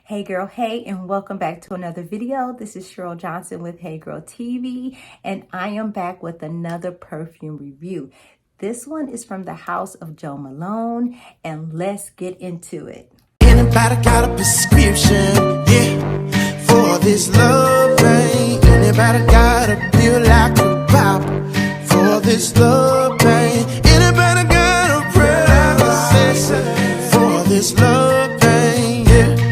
Hey girl, hey, and welcome back to another video. This is Cheryl Johnson with HeyGurlTV, and I am back with another perfume review. This one is from the house of JoMalon, and let's get into it. Anybody got a prescription, yeah, for this love pain? Anybody got a pill like a pop for this love pain? Anybody got a prayer for this love pain, yeah?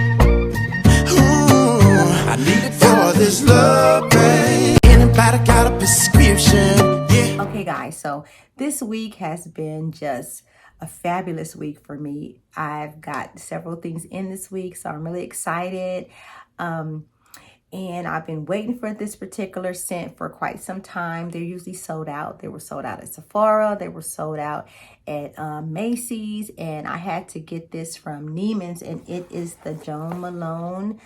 Ooh, I need it for this love pain. Anybody got a prescription, yeah. Okay guys, so this week has been just a fabulous week for me. I've got several things in this week, so I'm really excited. And I've been waiting for this particular scent for quite some time. They're usually sold out. They were sold out at Sephora. They were sold out at Macy's. And I had to get this from Neiman's. And it is the JoMalon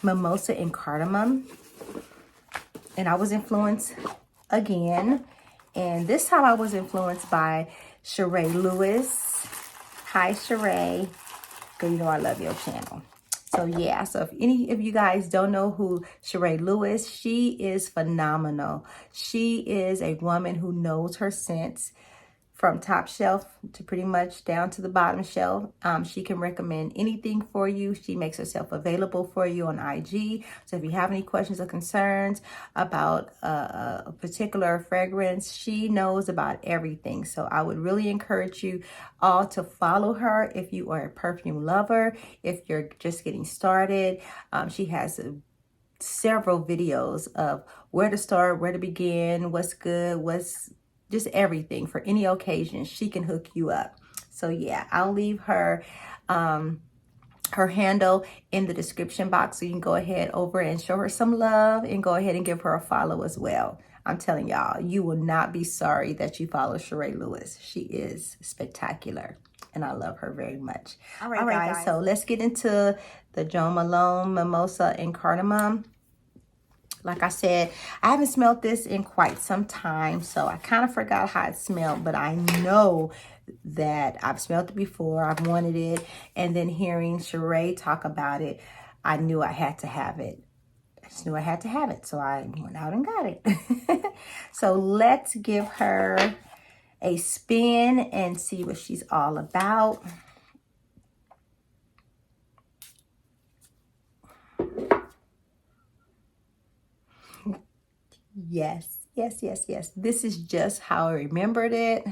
Mimosa and Cardamom. And I was influenced again. And this time I was influenced by Sheree Lewis. Hi, Sheree. Girl, you know I love your channel. So yeah, so if any of you guys don't know who Sheree Lewis, she is phenomenal. She is a woman who knows her scents from top shelf to pretty much down to the bottom shelf. She can recommend anything for you. She makes herself available for you on IG. So if you have any questions or concerns about a particular fragrance, she knows about everything. So I would really encourage you all to follow her if you are a perfume lover, if you're just getting started. She has several videos of where to start, where to begin, what's good, what's just everything for any occasion. She can hook you up. So yeah, I'll leave her her handle in the description box, so you can go ahead over and show her some love and go ahead and give her a follow as well. I'm telling y'all, you will not be sorry that you follow Sheree Lewis. She is spectacular and I love her very much. All right, guys, so let's get into the JoMalon Mimosa and Cardamom. Like I said, I haven't smelled this in quite some time, so I kind of forgot how it smelled, but I know that I've smelled it before. I've wanted it, and then hearing Sheree talk about it, I knew I had to have it. I just knew I had to have it, so I went out and got it. So let's give her a spin and see what she's all about. Yes, yes, yes, yes. This is just how I remembered it.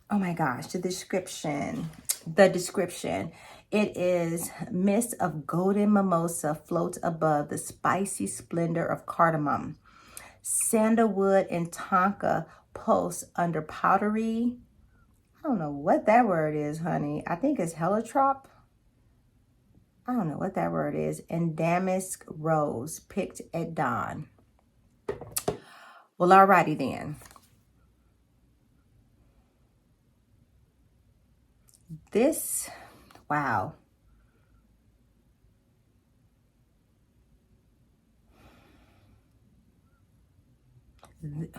Oh my gosh, the description. It is mist of golden mimosa floats above the spicy splendor of cardamom. Sandalwood and tonka pulse under powdery. I don't know what that word is, honey. I think it's heliotrope. I don't know what that word is. And damask rose picked at dawn. Well, alrighty then. This, wow.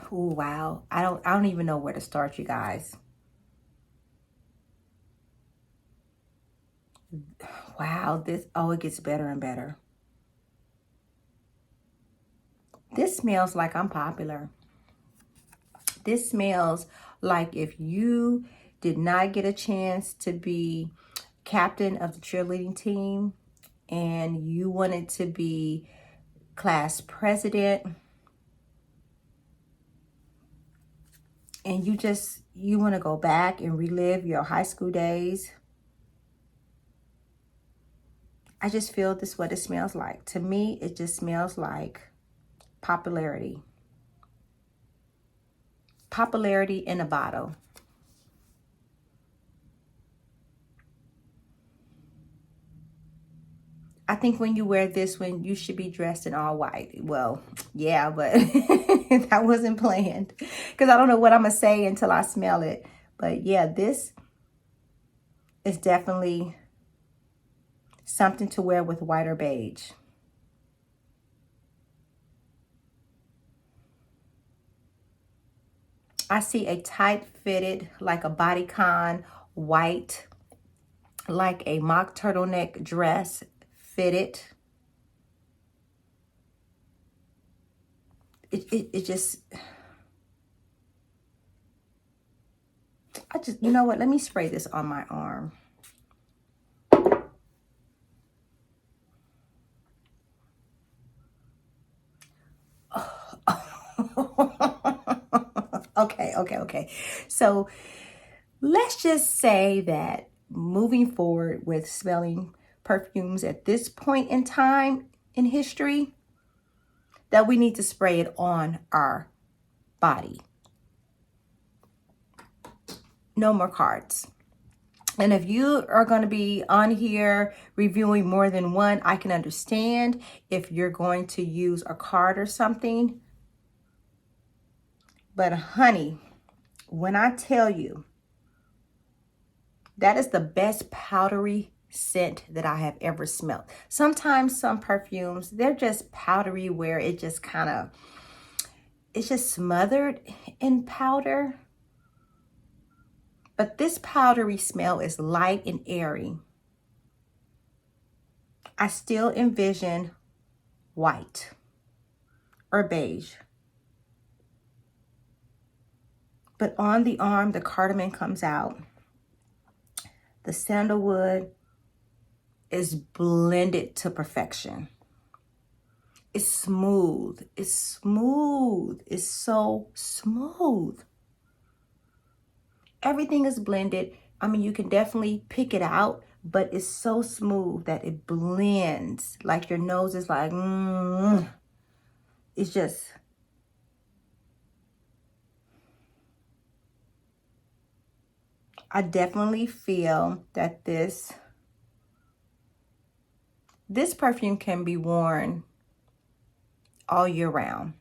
Oh, wow. I don't even know where to start, you guys. Wow, it gets better and better. This smells like I'm popular. This smells like if you did not get a chance to be captain of the cheerleading team and you wanted to be class president and you want to go back and relive your high school days. I just feel this is what it smells like. To me, it just smells like popularity. Popularity in a bottle. I think when you wear this one, you should be dressed in all white. Well, yeah, but that wasn't planned because I don't know what I'm going to say until I smell it. But yeah, this is definitely something to wear with white or beige. I see a tight fitted, like a bodycon, white like a mock turtleneck dress fitted. It just, you know what? Let me spray this on my arm. Okay. So let's just say that moving forward with smelling perfumes at this point in time in history, that we need to spray it on our body. No more cards. And if you are going to be on here reviewing more than one, I can understand if you're going to use a card or something. But honey, when I tell you, that is the best powdery scent that I have ever smelled. Sometimes some perfumes, they're just powdery where it just kind of, it's just smothered in powder. But this powdery smell is light and airy. I still envision white or beige. But on the arm, the cardamom comes out. The sandalwood is blended to perfection. It's smooth. It's smooth. It's so smooth. Everything is blended. I mean, you can definitely pick it out, but it's so smooth that it blends. Like your nose is like, It's just, I definitely feel that this perfume can be worn all year round.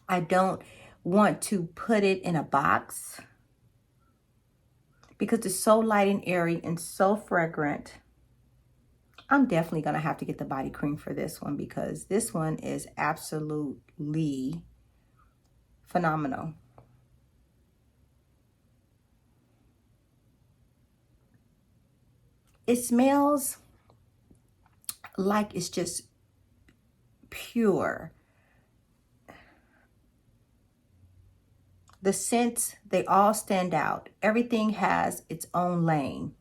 I don't want to put it in a box because it's so light and airy and so fragrant. I'm definitely going to have to get the body cream for this one because this one is absolutely phenomenal. It smells like it's just pure. The scents, they all stand out. Everything has its own lane.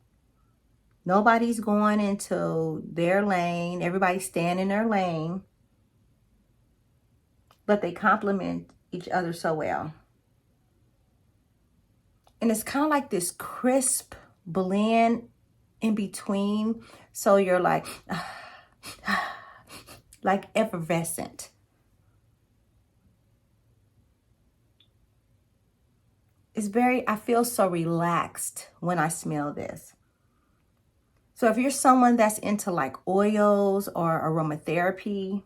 Nobody's going into their lane. Everybody's staying in their lane. But they complement each other so well. And it's kind of like this crisp blend in between. So you're like, like effervescent. It's very, I feel so relaxed when I smell this. So if you're someone that's into like oils or aromatherapy,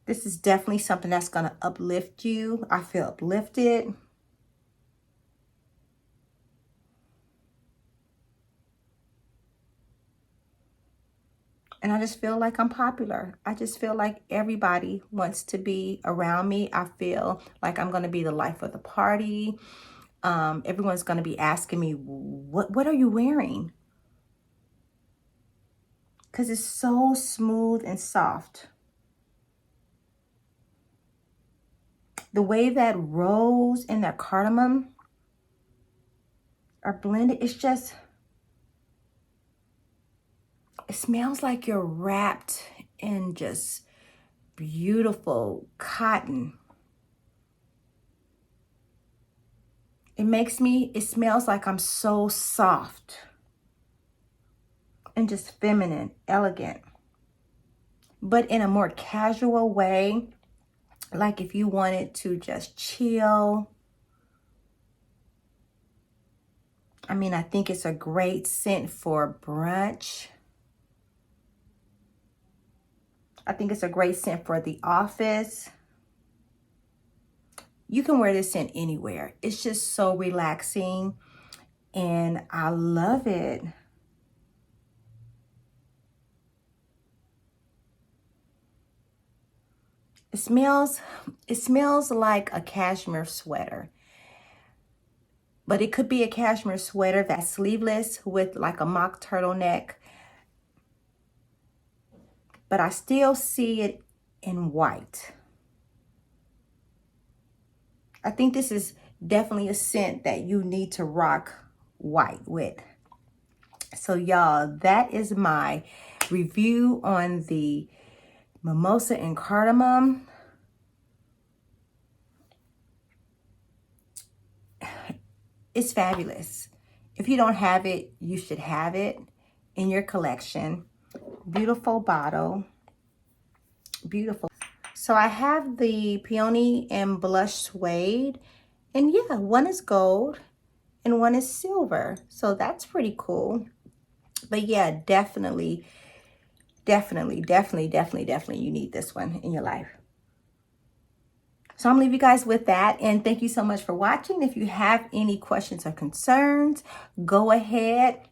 this is definitely something that's going to uplift you. I feel uplifted. And I just feel like I'm popular. I just feel like everybody wants to be around me. I feel like I'm going to be the life of the party. Everyone's going to be asking me, what are you wearing? Because it's so smooth and soft. The way that rose and that cardamom are blended, it's just, it smells like you're wrapped in just beautiful cotton. It smells like I'm so soft and just feminine, elegant, but in a more casual way. Like if you wanted to just chill. I mean, I think it's a great scent for brunch. I think it's a great scent for the office. You can wear this scent anywhere. It's just so relaxing and I love it. It smells like a cashmere sweater. But it could be a cashmere sweater that's sleeveless with like a mock turtleneck. But I still see it in white. I think this is definitely a scent that you need to rock white with. So y'all, that is my review on the Mimosa and Cardamom. It's fabulous. If you don't have it, you should have it in your collection. Beautiful bottle. Beautiful. So I have the Peony and Blush Suede. And yeah, one is gold and one is silver. So that's pretty cool. But yeah, definitely, you need this one in your life. So I'm gonna leave you guys with that, and thank you so much for watching. If you have any questions or concerns, go ahead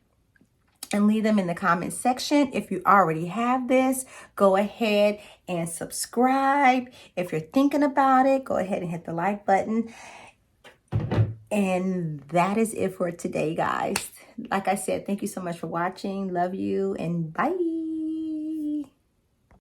and leave them in the comment section. If you already have this, go ahead and subscribe. If you're thinking about it, go ahead and hit the like button. And that is it for today, guys. Like I said, thank you so much for watching. Love you, and bye.